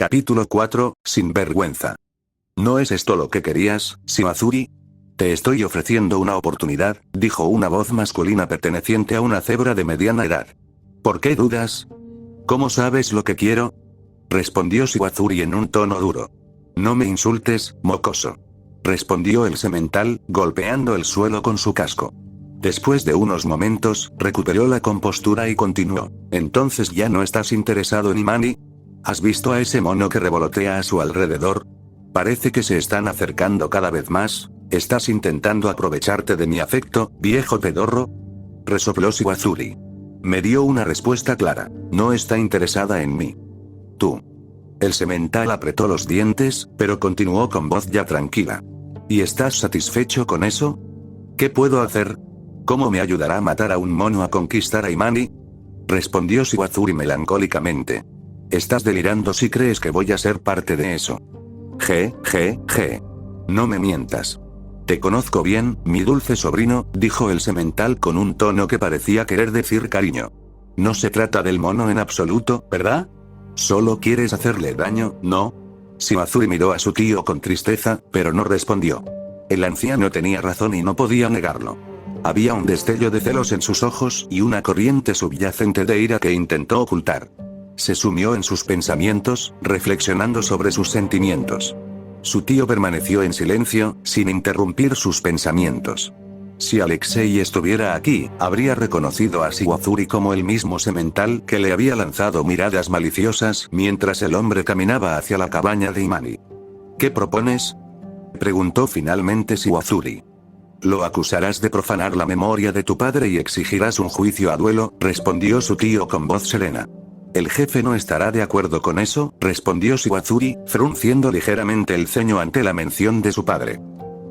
Capítulo 4, Sinvergüenza. ¿No es esto lo que querías, Shiwazuri? Te estoy ofreciendo una oportunidad, dijo una voz masculina perteneciente a una cebra de mediana edad. ¿Por qué dudas? ¿Cómo sabes lo que quiero? Respondió Shiwazuri en un tono duro. No me insultes, mocoso. Respondió el semental, golpeando el suelo con su casco. Después de unos momentos, recuperó la compostura y continuó. ¿Entonces ya no estás interesado en Imani? ¿Has visto a ese mono que revolotea a su alrededor? Parece que se están acercando cada vez más. ¿Estás intentando aprovecharte de mi afecto, viejo pedorro? Resopló Shiwazuri. Me dio una respuesta clara. No está interesada en mí. Tú. El semental apretó los dientes, pero continuó con voz ya tranquila. ¿Y estás satisfecho con eso? ¿Qué puedo hacer? ¿Cómo me ayudará a matar a un mono a conquistar a Imani? Respondió Shiwazuri melancólicamente. Estás delirando si crees que voy a ser parte de eso. No me mientas. Te conozco bien, mi dulce sobrino, dijo el semental con un tono que parecía querer decir cariño. No se trata del mono en absoluto, ¿verdad? Solo quieres hacerle daño, ¿no? Shiwazuri miró a su tío con tristeza, pero no respondió. El anciano tenía razón y no podía negarlo. Había un destello de celos en sus ojos y una corriente subyacente de ira que intentó ocultar. Se sumió en sus pensamientos, reflexionando sobre sus sentimientos. Su tío permaneció en silencio, sin interrumpir sus pensamientos. Si Alexei estuviera aquí, habría reconocido a Shiwazuri como el mismo semental que le había lanzado miradas maliciosas mientras el hombre caminaba hacia la cabaña de Imani. ¿Qué propones? Preguntó finalmente Shiwazuri. Lo acusarás de profanar la memoria de tu padre y exigirás un juicio a duelo, respondió su tío con voz serena. El jefe no estará de acuerdo con eso, respondió Shiwazuri, frunciendo ligeramente el ceño ante la mención de su padre.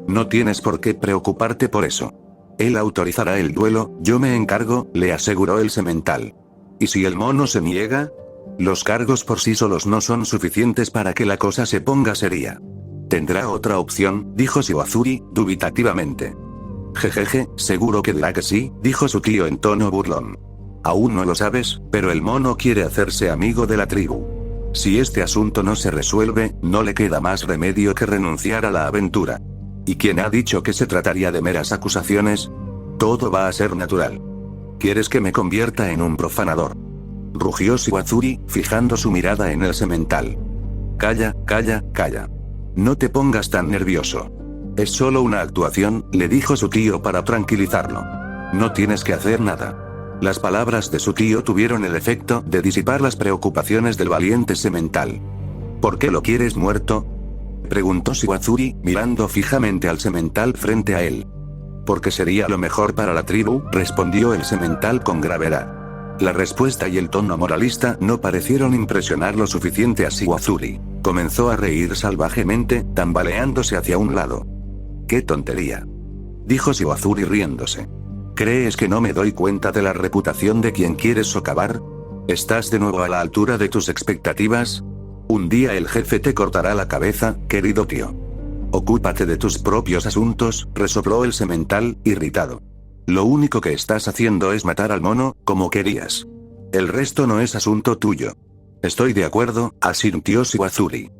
No tienes por qué preocuparte por eso. Él autorizará el duelo, yo me encargo, le aseguró el semental. ¿Y si el mono se niega? Los cargos por sí solos no son suficientes para que la cosa se ponga seria. Tendrá otra opción, dijo Shiwazuri, dubitativamente. Jejeje, seguro que dirá que sí, dijo su tío en tono burlón. Aún no lo sabes, pero el mono quiere hacerse amigo de la tribu. Si este asunto no se resuelve, no le queda más remedio que renunciar a la aventura. ¿Y quién ha dicho que se trataría de meras acusaciones? Todo va a ser natural. ¿Quieres que me convierta en un profanador? Rugió Shiwazuri, fijando su mirada en el semental. Calla. No te pongas tan nervioso. Es solo una actuación, le dijo su tío para tranquilizarlo. No tienes que hacer nada. Las palabras de su tío tuvieron el efecto de disipar las preocupaciones del valiente semental. ¿Por qué lo quieres muerto? Preguntó Shiwazuri, mirando fijamente al semental frente a él. Porque sería lo mejor para la tribu, respondió el semental con gravedad. La respuesta y el tono moralista no parecieron impresionar lo suficiente a Shiwazuri. Comenzó a reír salvajemente, tambaleándose hacia un lado. ¡Qué tontería!, dijo Shiwazuri riéndose. ¿Crees que no me doy cuenta de la reputación de quien quieres socavar? ¿Estás de nuevo a la altura de tus expectativas? Un día el jefe te cortará la cabeza, querido tío. Ocúpate de tus propios asuntos, resopló el semental, irritado. Lo único que estás haciendo es matar al mono, como querías. El resto no es asunto tuyo. Estoy de acuerdo, asintió Shiwazuri.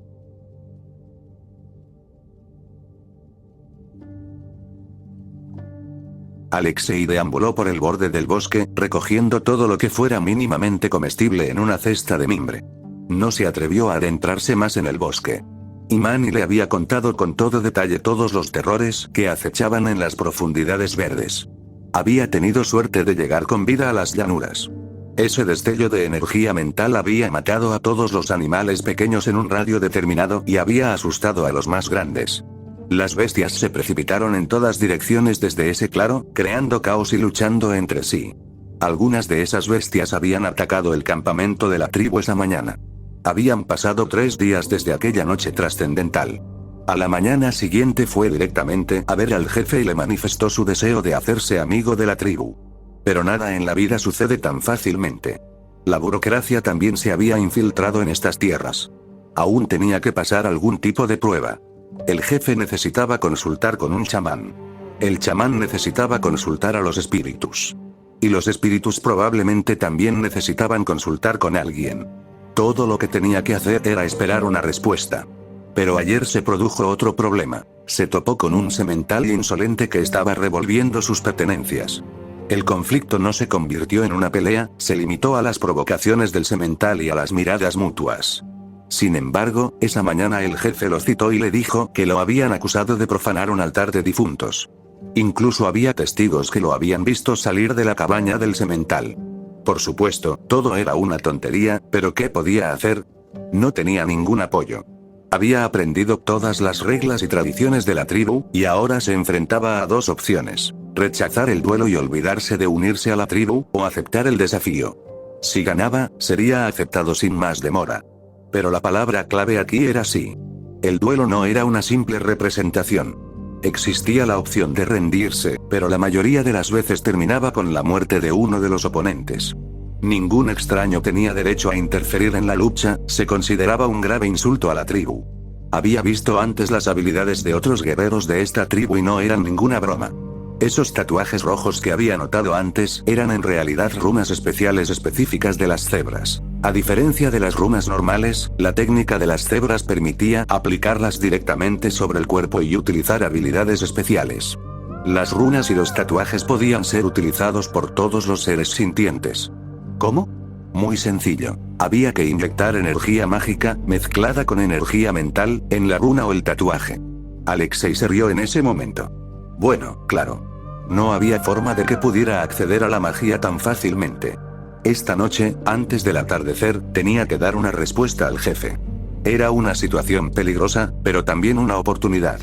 Alexei deambuló por el borde del bosque, recogiendo todo lo que fuera mínimamente comestible en una cesta de mimbre. No se atrevió a adentrarse más en el bosque. Imani le había contado con todo detalle todos los terrores que acechaban en las profundidades verdes. Había tenido suerte de llegar con vida a las llanuras. Ese destello de energía mental había matado a todos los animales pequeños en un radio determinado y había asustado a los más grandes. Las bestias se precipitaron en todas direcciones desde ese claro, creando caos y luchando entre sí. Algunas de esas bestias habían atacado el campamento de la tribu esa mañana. Habían pasado 3 días desde aquella noche trascendental. A la mañana siguiente fue directamente a ver al jefe y le manifestó su deseo de hacerse amigo de la tribu. Pero nada en la vida sucede tan fácilmente. La burocracia también se había infiltrado en estas tierras. Aún tenía que pasar algún tipo de prueba. El jefe necesitaba consultar con un chamán. El chamán necesitaba consultar a los espíritus. Y los espíritus probablemente también necesitaban consultar con alguien. Todo lo que tenía que hacer era esperar una respuesta. Pero ayer se produjo otro problema. Se topó con un semental insolente que estaba revolviendo sus pertenencias. El conflicto no se convirtió en una pelea, se limitó a las provocaciones del semental y a las miradas mutuas. Sin embargo, esa mañana el jefe lo citó y le dijo que lo habían acusado de profanar un altar de difuntos. Incluso había testigos que lo habían visto salir de la cabaña del semental. Por supuesto, todo era una tontería, pero ¿qué podía hacer? No tenía ningún apoyo. Había aprendido todas las reglas y tradiciones de la tribu, y ahora se enfrentaba a dos opciones: rechazar el duelo y olvidarse de unirse a la tribu, o aceptar el desafío. Si ganaba, sería aceptado sin más demora. Pero la palabra clave aquí era sí. El duelo no era una simple representación. Existía la opción de rendirse, pero la mayoría de las veces terminaba con la muerte de uno de los oponentes. Ningún extraño tenía derecho a interferir en la lucha, se consideraba un grave insulto a la tribu. Había visto antes las habilidades de otros guerreros de esta tribu y no eran ninguna broma. Esos tatuajes rojos que había notado antes eran en realidad runas especiales específicas de las cebras. A diferencia de las runas normales, la técnica de las cebras permitía aplicarlas directamente sobre el cuerpo y utilizar habilidades especiales. Las runas y los tatuajes podían ser utilizados por todos los seres sintientes. ¿Cómo? Muy sencillo. Había que inyectar energía mágica, mezclada con energía mental, en la runa o el tatuaje. Alexei se rió en ese momento. Bueno, claro. No había forma de que pudiera acceder a la magia tan fácilmente. Esta noche, antes del atardecer, tenía que dar una respuesta al jefe. Era una situación peligrosa, pero también una oportunidad.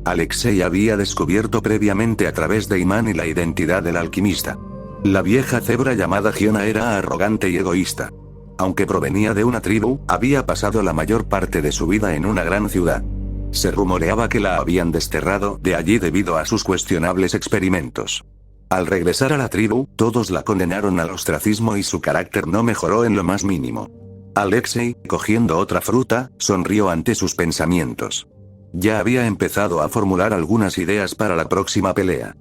Alexei había descubierto previamente a través de Imani la identidad del alquimista. La vieja cebra llamada Giona era arrogante y egoísta. Aunque provenía de una tribu, había pasado la mayor parte de su vida en una gran ciudad. Se rumoreaba que la habían desterrado de allí debido a sus cuestionables experimentos. Al regresar a la tribu, todos la condenaron al ostracismo y su carácter no mejoró en lo más mínimo. Alexei, cogiendo otra fruta, sonrió ante sus pensamientos. Ya había empezado a formular algunas ideas para la próxima pelea.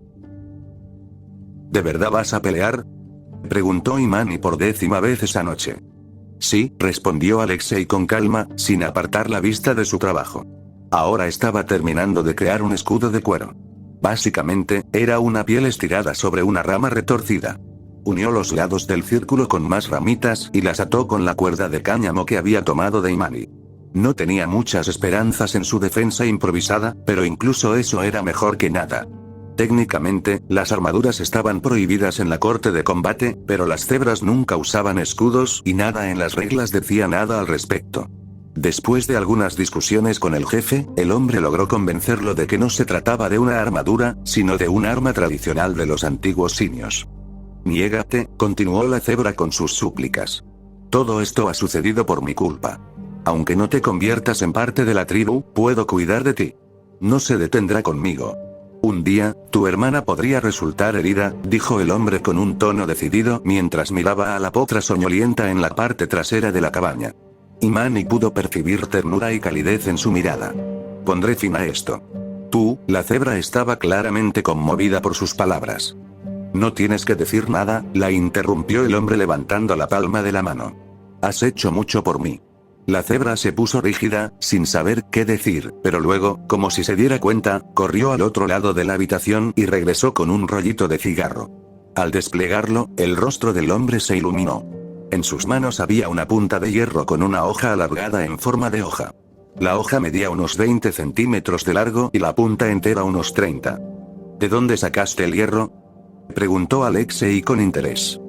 ¿De verdad vas a pelear?, preguntó Imani por 10ª vez esa noche. Sí, respondió Alexei con calma, sin apartar la vista de su trabajo. Ahora estaba terminando de crear un escudo de cuero. Básicamente, era una piel estirada sobre una rama retorcida. Unió los lados del círculo con más ramitas y las ató con la cuerda de cáñamo que había tomado de Imani. No tenía muchas esperanzas en su defensa improvisada, pero incluso eso era mejor que nada. Técnicamente, las armaduras estaban prohibidas en la corte de combate, pero las cebras nunca usaban escudos y nada en las reglas decía nada al respecto. Después de algunas discusiones con el jefe, el hombre logró convencerlo de que no se trataba de una armadura, sino de un arma tradicional de los antiguos simios. Niégate, continuó la cebra con sus súplicas. Todo esto ha sucedido por mi culpa. Aunque no te conviertas en parte de la tribu, puedo cuidar de ti. No se detendrá conmigo. Un día, tu hermana podría resultar herida, dijo el hombre con un tono decidido mientras miraba a la potra soñolienta en la parte trasera de la cabaña. Imani pudo percibir ternura y calidez en su mirada. Pondré fin a esto. Tú, la cebra estaba claramente conmovida por sus palabras. No tienes que decir nada, la interrumpió el hombre levantando la palma de la mano. Has hecho mucho por mí. La cebra se puso rígida, sin saber qué decir, pero luego, como si se diera cuenta, corrió al otro lado de la habitación y regresó con un rollito de cigarro. Al desplegarlo, el rostro del hombre se iluminó. En sus manos había una punta de hierro con una hoja alargada en forma de hoja. La hoja medía unos 20 centímetros de largo y la punta entera unos 30. ¿De dónde sacaste el hierro?, preguntó Alexei con interés.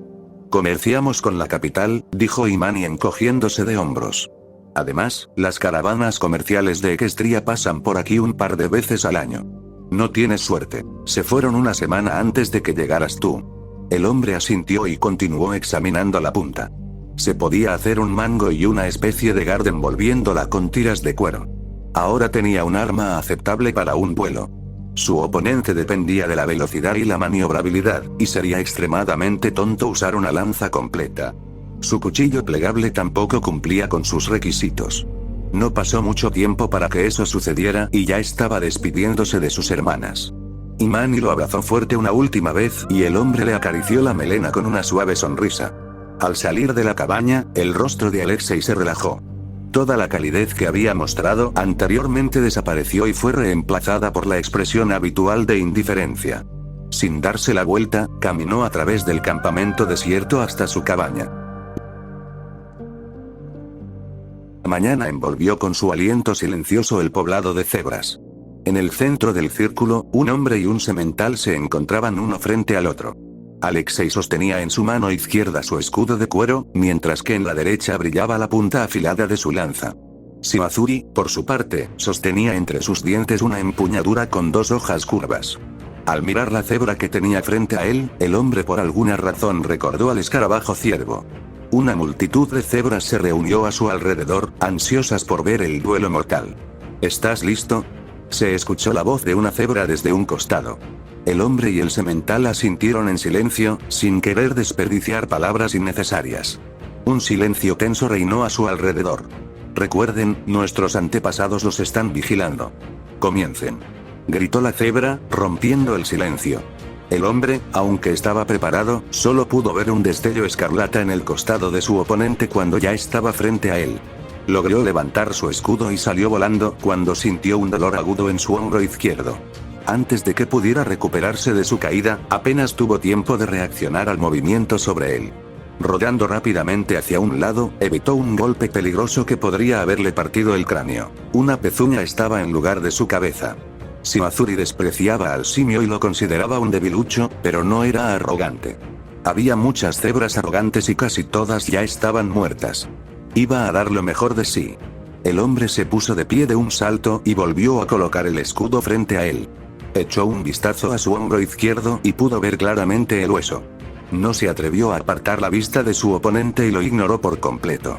Comerciamos con la capital, dijo Imani encogiéndose de hombros. Además, las caravanas comerciales de Equestria pasan por aquí un par de veces al año. No tienes suerte. Se fueron una semana antes de que llegaras tú. El hombre asintió y continuó examinando la punta. Se podía hacer un mango y una especie de garda envolviéndola con tiras de cuero. Ahora tenía un arma aceptable para un vuelo. Su oponente dependía de la velocidad y la maniobrabilidad, y sería extremadamente tonto usar una lanza completa. Su cuchillo plegable tampoco cumplía con sus requisitos. No pasó mucho tiempo para que eso sucediera y ya estaba despidiéndose de sus hermanas. Imani lo abrazó fuerte una última vez y el hombre le acarició la melena con una suave sonrisa. Al salir de la cabaña, el rostro de Alexei se relajó. Toda la calidez que había mostrado anteriormente desapareció y fue reemplazada por la expresión habitual de indiferencia. Sin darse la vuelta, caminó a través del campamento desierto hasta su cabaña. La mañana envolvió con su aliento silencioso el poblado de cebras. En el centro del círculo, un hombre y un semental se encontraban uno frente al otro. Alexei sostenía en su mano izquierda su escudo de cuero, mientras que en la derecha brillaba la punta afilada de su lanza. Shimazuri, por su parte, sostenía entre sus dientes una empuñadura con 2 hojas curvas. Al mirar la cebra que tenía frente a él, el hombre por alguna razón recordó al escarabajo ciervo. Una multitud de cebras se reunió a su alrededor, ansiosas por ver el duelo mortal. ¿Estás listo? Se escuchó la voz de una cebra desde un costado. El hombre y el semental asintieron en silencio, sin querer desperdiciar palabras innecesarias. Un silencio tenso reinó a su alrededor. Recuerden, nuestros antepasados los están vigilando. Comiencen. Gritó la cebra, rompiendo el silencio. El hombre, aunque estaba preparado, solo pudo ver un destello escarlata en el costado de su oponente cuando ya estaba frente a él. Logró levantar su escudo y salió volando cuando sintió un dolor agudo en su hombro izquierdo. Antes de que pudiera recuperarse de su caída, apenas tuvo tiempo de reaccionar al movimiento sobre él. Rodando rápidamente hacia un lado, evitó un golpe peligroso que podría haberle partido el cráneo. Una pezuña estaba en lugar de su cabeza. Shimazuri despreciaba al simio y lo consideraba un debilucho, pero no era arrogante. Había muchas cebras arrogantes y casi todas ya estaban muertas. Iba a dar lo mejor de sí. El hombre se puso de pie de un salto y volvió a colocar el escudo frente a él. Echó un vistazo a su hombro izquierdo y pudo ver claramente el hueso. No se atrevió a apartar la vista de su oponente y lo ignoró por completo.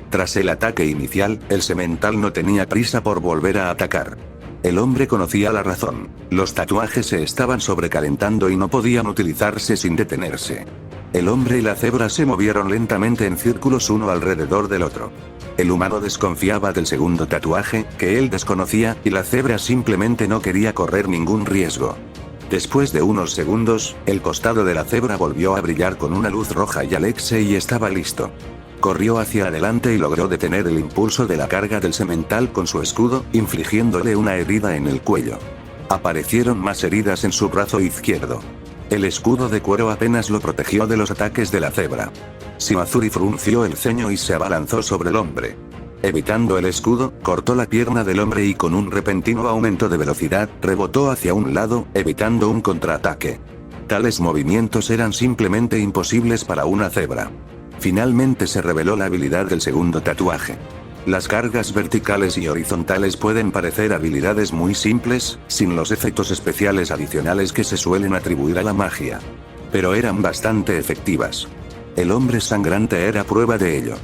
Tras el ataque inicial, el semental no tenía prisa por volver a atacar. El hombre conocía la razón. Los tatuajes se estaban sobrecalentando y no podían utilizarse sin detenerse. El hombre y la cebra se movieron lentamente en círculos uno alrededor del otro. El humano desconfiaba del segundo tatuaje, que él desconocía, y la cebra simplemente no quería correr ningún riesgo. Después de unos segundos, el costado de la cebra volvió a brillar con una luz roja y Alexei estaba listo. Corrió hacia adelante y logró detener el impulso de la carga del semental con su escudo, infligiéndole una herida en el cuello. Aparecieron más heridas en su brazo izquierdo. El escudo de cuero apenas lo protegió de los ataques de la cebra. Shimazuri frunció el ceño y se abalanzó sobre el hombre. Evitando el escudo, cortó la pierna del hombre y con un repentino aumento de velocidad, rebotó hacia un lado, evitando un contraataque. Tales movimientos eran simplemente imposibles para una cebra. Finalmente se reveló la habilidad del segundo tatuaje. Las cargas verticales y horizontales pueden parecer habilidades muy simples, sin los efectos especiales adicionales que se suelen atribuir a la magia. Pero eran bastante efectivas. El hombre sangrante era prueba de ello.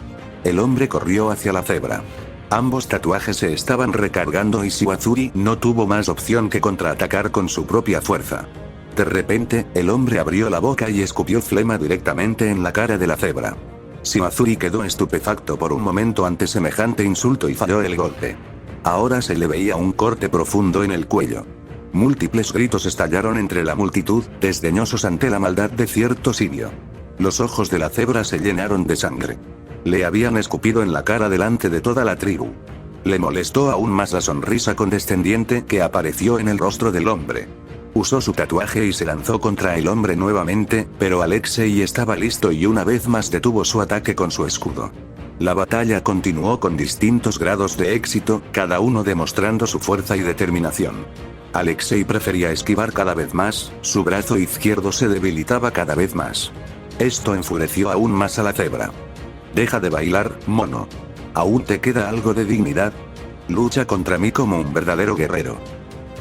El hombre corrió hacia la cebra. Ambos tatuajes se estaban recargando y Shimazuri no tuvo más opción que contraatacar con su propia fuerza. De repente, el hombre abrió la boca y escupió flema directamente en la cara de la cebra. Shimazuri quedó estupefacto por un momento ante semejante insulto y falló el golpe. Ahora se le veía un corte profundo en el cuello. Múltiples gritos estallaron entre la multitud, desdeñosos ante la maldad de cierto simio. Los ojos de la cebra se llenaron de sangre. Le habían escupido en la cara delante de toda la tribu. Le molestó aún más la sonrisa condescendiente que apareció en el rostro del hombre. Usó su tatuaje y se lanzó contra el hombre nuevamente, pero Alexei estaba listo y una vez más detuvo su ataque con su escudo. La batalla continuó con distintos grados de éxito, cada uno demostrando su fuerza y determinación. Alexei prefería esquivar cada vez más, su brazo izquierdo se debilitaba cada vez más. Esto enfureció aún más a la cebra. «Deja de bailar, mono. ¿Aún te queda algo de dignidad? Lucha contra mí como un verdadero guerrero»,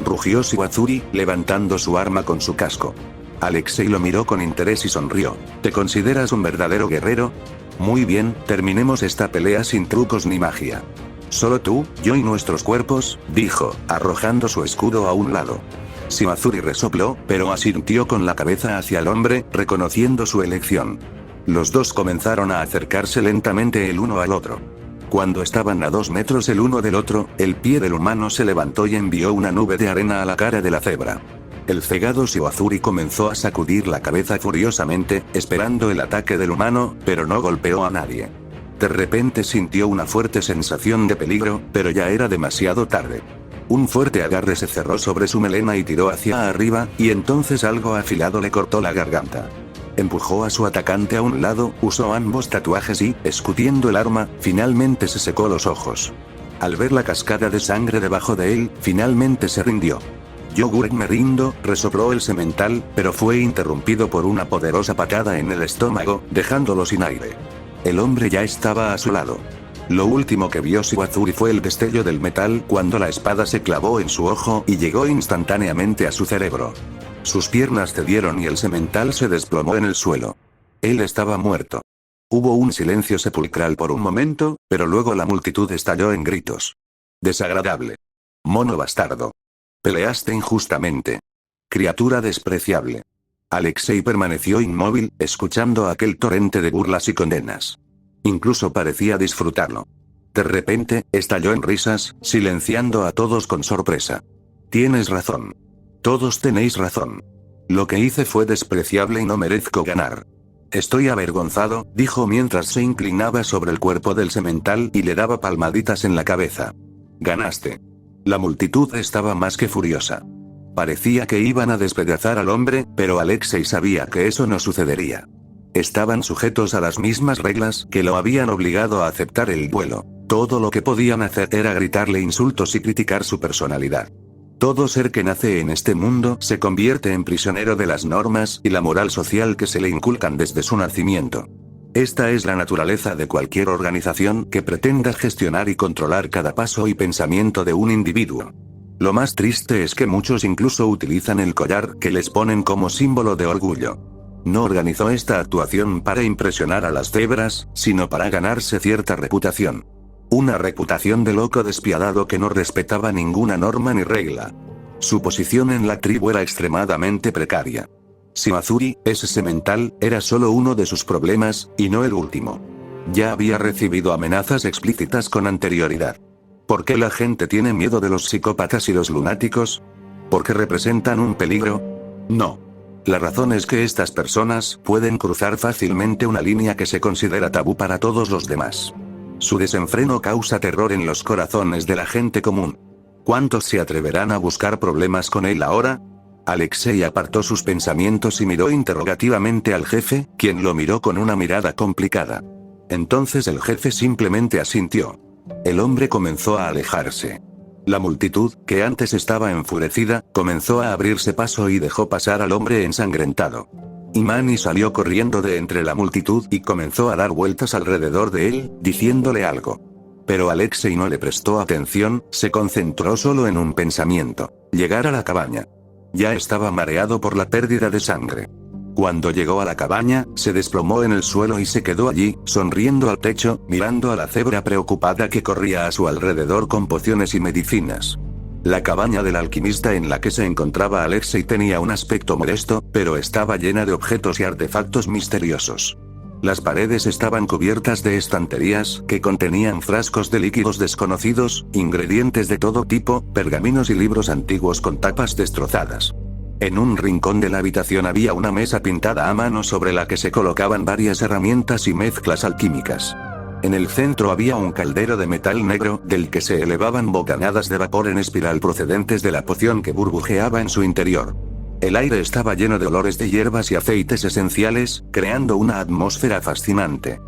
rugió Shimazuri, levantando su arma con su casco. Alexei lo miró con interés y sonrió. «¿Te consideras un verdadero guerrero? Muy bien, terminemos esta pelea sin trucos ni magia. Solo tú, yo y nuestros cuerpos», dijo, arrojando su escudo a un lado. Shimazuri resopló, pero asintió con la cabeza hacia el hombre, reconociendo su elección. Los dos comenzaron a acercarse lentamente el uno al otro. Cuando estaban a 2 metros el uno del otro, el pie del humano se levantó y envió una nube de arena a la cara de la cebra. El cegado Shiwazuri comenzó a sacudir la cabeza furiosamente, esperando el ataque del humano, pero no golpeó a nadie. De repente sintió una fuerte sensación de peligro, pero ya era demasiado tarde. Un fuerte agarre se cerró sobre su melena y tiró hacia arriba, y entonces algo afilado le cortó la garganta. Empujó a su atacante a un lado, usó ambos tatuajes y, escupiendo el arma, finalmente se secó los ojos. Al ver la cascada de sangre debajo de él, finalmente se rindió. Yogur me rindo, resopló el semental, pero fue interrumpido por una poderosa patada en el estómago, dejándolo sin aire. El hombre ya estaba a su lado. Lo último que vio Shiwazuri fue el destello del metal cuando la espada se clavó en su ojo y llegó instantáneamente a su cerebro. Sus piernas cedieron y el semental se desplomó en el suelo. Él estaba muerto. Hubo un silencio sepulcral por un momento, pero luego la multitud estalló en gritos. Desagradable. Mono bastardo. Peleaste injustamente. Criatura despreciable. Alexei permaneció inmóvil, escuchando aquel torrente de burlas y condenas. Incluso parecía disfrutarlo. De repente, estalló en risas, silenciando a todos con sorpresa. Tienes razón. Todos tenéis razón. Lo que hice fue despreciable y no merezco ganar. Estoy avergonzado, dijo mientras se inclinaba sobre el cuerpo del semental y le daba palmaditas en la cabeza. Ganaste. La multitud estaba más que furiosa. Parecía que iban a despedazar al hombre, pero Alexei sabía que eso no sucedería. Estaban sujetos a las mismas reglas que lo habían obligado a aceptar el duelo. Todo lo que podían hacer era gritarle insultos y criticar su personalidad. Todo ser que nace en este mundo se convierte en prisionero de las normas y la moral social que se le inculcan desde su nacimiento. Esta es la naturaleza de cualquier organización que pretenda gestionar y controlar cada paso y pensamiento de un individuo. Lo más triste es que muchos incluso utilizan el collar que les ponen como símbolo de orgullo. No organizó esta actuación para impresionar a las cebras, sino para ganarse cierta reputación. Una reputación de loco despiadado que no respetaba ninguna norma ni regla. Su posición en la tribu era extremadamente precaria. Shiwazuri, ese semental, era solo uno de sus problemas, y no el último. Ya había recibido amenazas explícitas con anterioridad. ¿Por qué la gente tiene miedo de los psicópatas y los lunáticos? ¿Por qué representan un peligro? No. La razón es que estas personas pueden cruzar fácilmente una línea que se considera tabú para todos los demás. Su desenfreno causa terror en los corazones de la gente común. ¿Cuántos se atreverán a buscar problemas con él ahora? Alexei apartó sus pensamientos y miró interrogativamente al jefe, quien lo miró con una mirada complicada. Entonces el jefe simplemente asintió. El hombre comenzó a alejarse. La multitud, que antes estaba enfurecida, comenzó a abrirse paso y dejó pasar al hombre ensangrentado. Imani salió corriendo de entre la multitud y comenzó a dar vueltas alrededor de él, diciéndole algo. Pero Alexei no le prestó atención, se concentró solo en un pensamiento: llegar a la cabaña. Ya estaba mareado por la pérdida de sangre. Cuando llegó a la cabaña, se desplomó en el suelo y se quedó allí, sonriendo al techo, mirando a la cebra preocupada que corría a su alrededor con pociones y medicinas. La cabaña del alquimista en la que se encontraba Alexei tenía un aspecto modesto, pero estaba llena de objetos y artefactos misteriosos. Las paredes estaban cubiertas de estanterías que contenían frascos de líquidos desconocidos, ingredientes de todo tipo, pergaminos y libros antiguos con tapas destrozadas. En un rincón de la habitación había una mesa pintada a mano sobre la que se colocaban varias herramientas y mezclas alquímicas. En el centro había un caldero de metal negro, del que se elevaban bocanadas de vapor en espiral procedentes de la poción que burbujeaba en su interior. El aire estaba lleno de olores de hierbas y aceites esenciales, creando una atmósfera fascinante.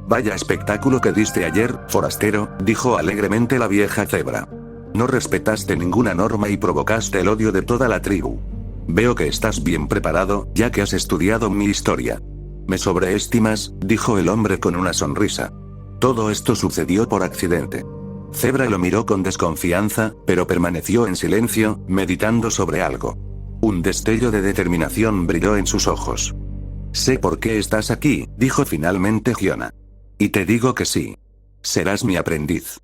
Vaya espectáculo que diste ayer, forastero, dijo alegremente la vieja cebra. No respetaste ninguna norma y provocaste el odio de toda la tribu. Veo que estás bien preparado, ya que has estudiado mi historia. Me sobreestimas, dijo el hombre con una sonrisa. Todo esto sucedió por accidente. Cebra lo miró con desconfianza, pero permaneció en silencio, meditando sobre algo. Un destello de determinación brilló en sus ojos. Sé por qué estás aquí, dijo finalmente Giona. Y te digo que sí. Serás mi aprendiz.